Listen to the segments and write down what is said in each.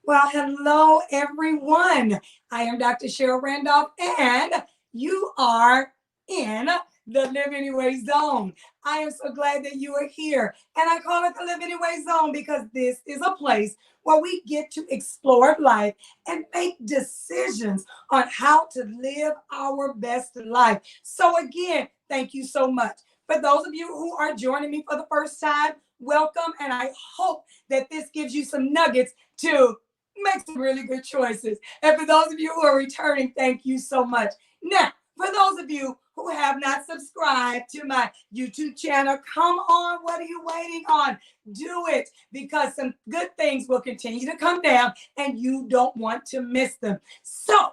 Well, hello, everyone. I am Dr. Cheryl Randolph, and you are in the Live Anyway Zone. I am so glad that you are here. And I call it the Live Anyway Zone because this is a place where we get to explore life and make decisions on how to live our best life. So, again, thank you so much. For those of you who are joining me for the first time, welcome. And I hope that this gives you some nuggets to make some really good choices. And for those of you who are returning, thank you so much. Now, for those of you who have not subscribed to my YouTube channel, come on, what are you waiting on? Do it because some good things will continue to come down and you don't want to miss them. So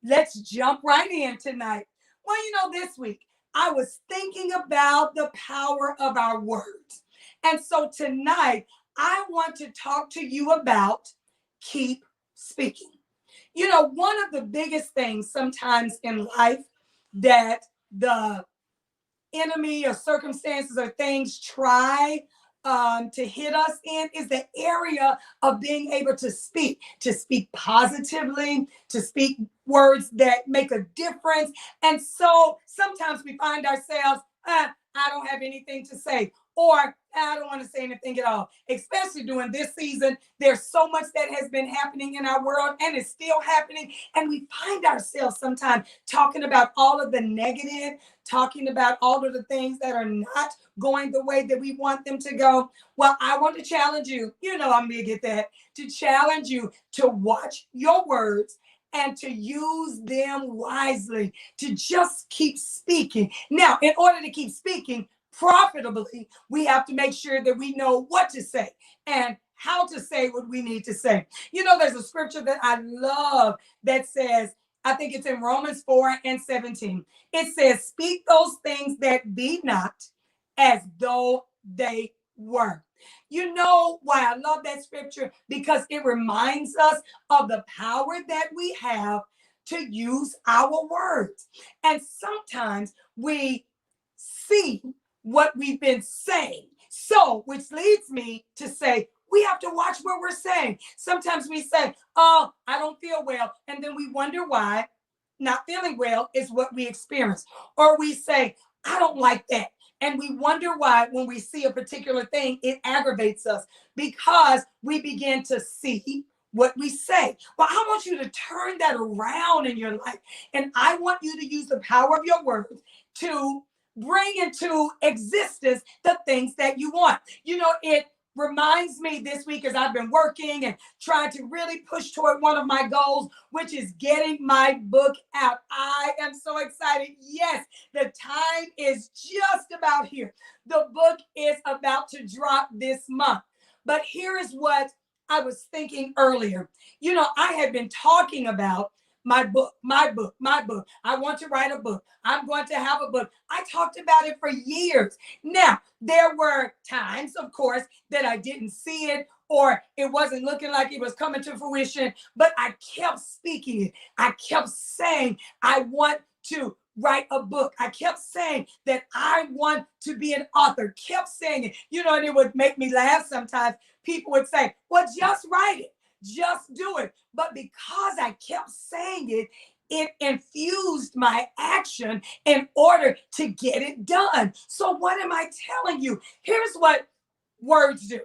let's jump right in tonight. Well, this week I was thinking about the power of our words. And so tonight I want to talk to you about keep speaking. One of the biggest things sometimes in life that the enemy or circumstances or things try to hit us in is the area of being able to speak positively, to speak words that make a difference. And so sometimes we find ourselves, I don't have anything to say, or I don't want to say anything at all, especially during this season. There's so much that has been happening in our world and it's still happening. And we find ourselves sometimes talking about all of the negative, talking about all of the things that are not going the way that we want them to go. Well, I want to challenge you. I'm big at that, to challenge you to watch your words and to use them wisely, to just keep speaking. Now, in order to keep speaking profitably, we have to make sure that we know what to say and how to say what we need to say. There's a scripture that I love that says, I think it's in Romans 4:17. It says, speak those things that be not as though they were. You know why I love that scripture? Because it reminds us of the power that we have to use our words. And sometimes we see what we've been saying. So, which leads me to say, we have to watch what we're saying. Sometimes we say, oh, I don't feel well. And then we wonder why not feeling well is what we experience. Or we say, I don't like that. And we wonder why when we see a particular thing, it aggravates us because we begin to see what we say. Well, I want you to turn that around in your life. And I want you to use the power of your words to bring into existence the things that you want. It reminds me this week as I've been working and trying to really push toward one of my goals, which is getting my book out. I am so excited. Yes, the time is just about here. The book is about to drop this month. But here is what I was thinking earlier. I had been talking about my book, my book, my book. I want to write a book. I'm going to have a book. I talked about it for years. Now, there were times, of course, that I didn't see it or it wasn't looking like it was coming to fruition, but I kept speaking it. I kept saying, I want to write a book. I kept saying that I want to be an author, kept saying it, and it would make me laugh sometimes. People would say, well, just write it. Just do it. But because I kept saying it, it infused my action in order to get it done. So what am I telling you? Here's what words do.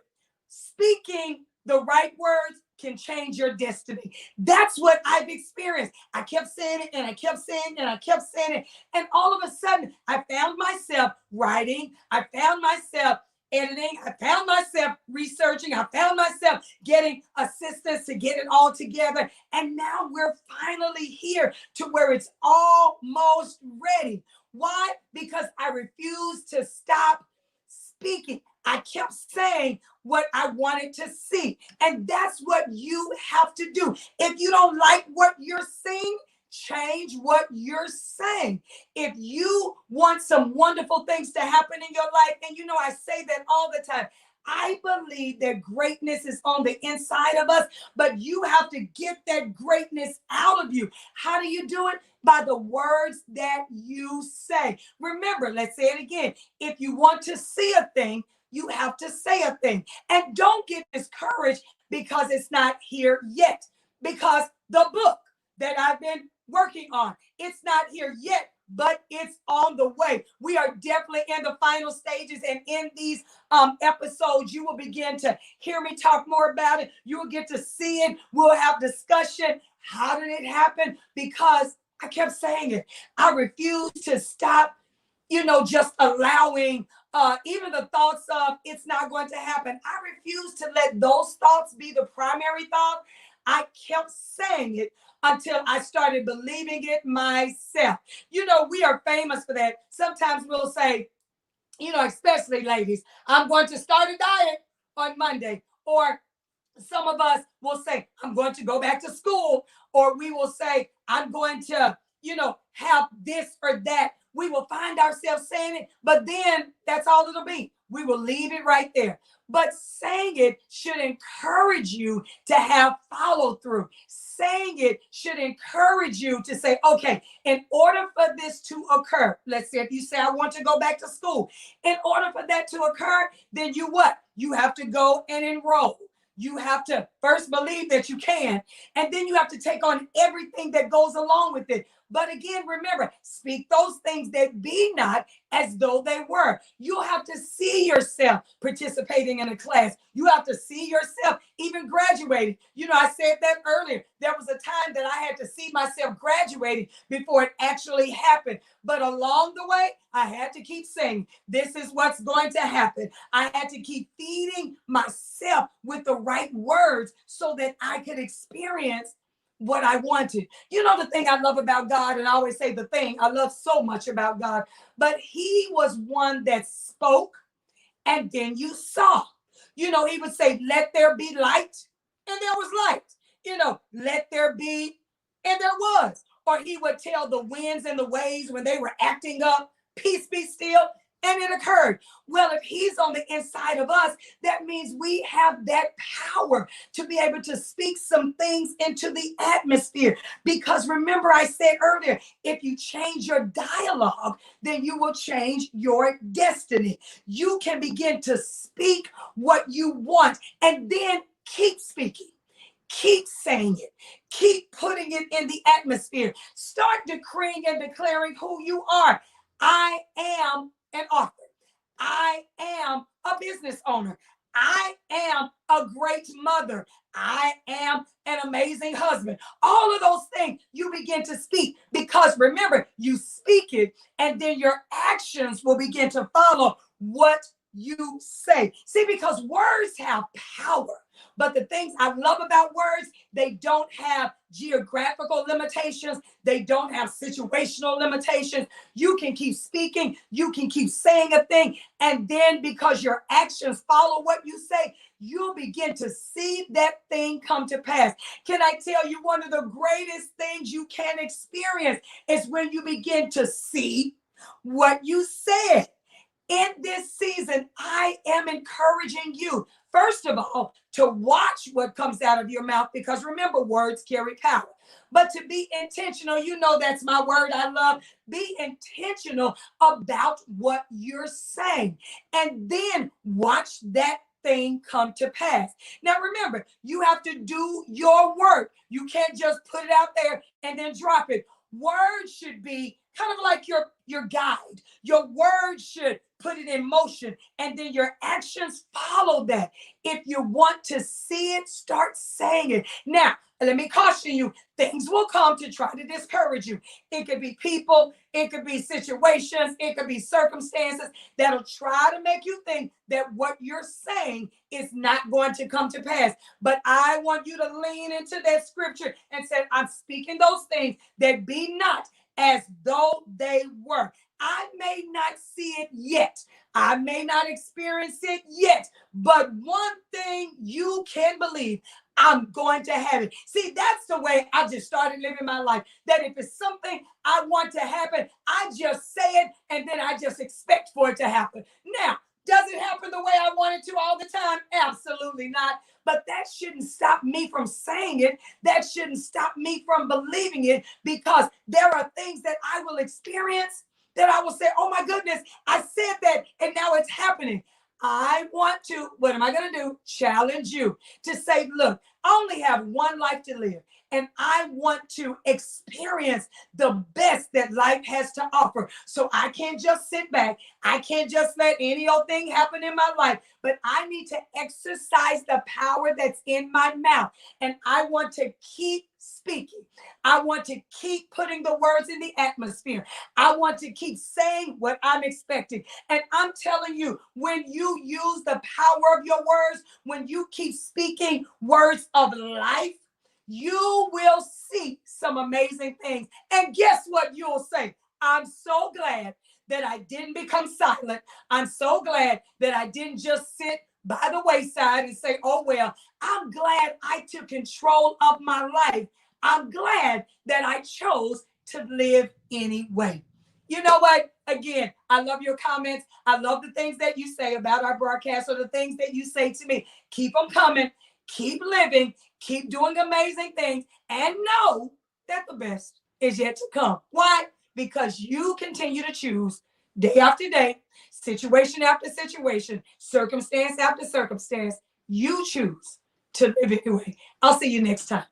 Speaking the right words can change your destiny. That's what I've experienced. I kept saying it and I kept saying it and I kept saying it. And all of a sudden, I found myself writing. I found myself editing. I found myself researching. I found myself getting assistance to get it all together. And now we're finally here to where it's almost ready. Why? Because I refuse to stop speaking. I kept saying what I wanted to see. And that's what you have to do. If you don't like what you're seeing, change what you're saying. If you want some wonderful things to happen in your life, and I say that all the time, I believe that greatness is on the inside of us, but you have to get that greatness out of you. How do you do it? By the words that you say. Remember, let's say it again. If you want to see a thing, you have to say a thing. And don't get discouraged because it's not here yet. Because the book that I've been working on, it's not here yet, but it's on the way. We are definitely in the final stages, and in these episodes, you will begin to hear me talk more about it. You will get to see it. We'll have discussion. How did it happen? Because I kept saying it. I refuse to stop, just allowing even the thoughts of it's not going to happen. I refuse to let those thoughts be the primary thought. I kept saying it until I started believing it myself. We are famous for that. Sometimes we'll say, especially ladies, I'm going to start a diet on Monday. Or some of us will say, I'm going to go back to school. Or we will say, I'm going to, have this or that. We will find ourselves saying it, but then that's all it'll be. We will leave it right there. But saying it should encourage you to have follow through. Saying it should encourage you to say, okay, in order for this to occur, let's say if you say, I want to go back to school, in order for that to occur, then you what? You have to go and enroll. You have to first believe that you can, and then you have to take on everything that goes along with it. But again, remember, speak those things that be not as though they were. You'll have to see yourself participating in a class. You have to see yourself even graduating. I said that earlier. There was a time that I had to see myself graduating before it actually happened. But along the way, I had to keep saying, this is what's going to happen. I had to keep feeding myself with the right words so that I could experience what I wanted. The thing I love about God, and I always say the thing I love so much about God, but he was one that spoke and then you saw. He would say, let there be light, and there was light. Let there be, and there was. Or he would tell the winds and the waves when they were acting up, peace be still, and it occurred. Well, if he's on the inside of us, that means we have that power to be able to speak some things into the atmosphere. Because remember, I said earlier, if you change your dialogue, then you will change your destiny. You can begin to speak what you want and then keep speaking. Keep saying it. Keep putting it in the atmosphere. Start decreeing and declaring who you are. I am an author. I am a business owner. I am a great mother. I am an amazing husband. All of those things you begin to speak, because remember, you speak it and then your actions will begin to follow what you say. See, because words have power. But the things I love about words, they don't have geographical limitations. They don't have situational limitations. You can keep speaking. You can keep saying a thing. And then because your actions follow what you say, you'll begin to see that thing come to pass. Can I tell you, one of the greatest things you can experience is when you begin to see what you said. In this season, I am encouraging you, first of all, to watch what comes out of your mouth, because remember, words carry power. But to be intentional, that's my word I love. Be intentional about what you're saying, and then watch that thing come to pass. Now, remember, you have to do your work. You can't just put it out there and then drop it. Words should be kind of like your guide. Your words should put it in motion, and then your actions follow that. If you want to see it, start saying it. Now, let me caution you, things will come to try to discourage you. It could be people, it could be situations, it could be circumstances that'll try to make you think that what you're saying is not going to come to pass. But I want you to lean into that scripture and say, I'm speaking those things that be not as though they were. I may not see it yet. I may not experience it yet. But one thing you can believe, I'm going to have it. See, that's the way I just started living my life. That if it's something I want to happen, I just say it and then I just expect for it to happen. Now, does it happen the way I want it to all the time? Absolutely not. But that shouldn't stop me from saying it. That shouldn't stop me from believing it, because there are things that I will experience that I will say, oh my goodness, I said that and now it's happening. I want to, what am I going to do? Challenge you to say, look, I only have one life to live, and I want to experience the best that life has to offer. So I can't just sit back. I can't just let any old thing happen in my life, but I need to exercise the power that's in my mouth. And I want to keep speaking. I want to keep putting the words in the atmosphere. I want to keep saying what I'm expecting. And I'm telling you, when you use the power of your words, when you keep speaking words of life, you will see some amazing things. And guess what you'll say? I'm so glad that I didn't become silent. I'm so glad that I didn't just sit by the wayside and say, oh, well, I'm glad I took control of my life. I'm glad that I chose to live anyway. You know what? Again, I love your comments. I love the things that you say about our broadcast or the things that you say to me. Keep them coming. Keep living. Keep doing amazing things. And know that the best is yet to come. Why? Because you continue to choose day after day, situation after situation, circumstance after circumstance. You choose to live anyway. I'll see you next time.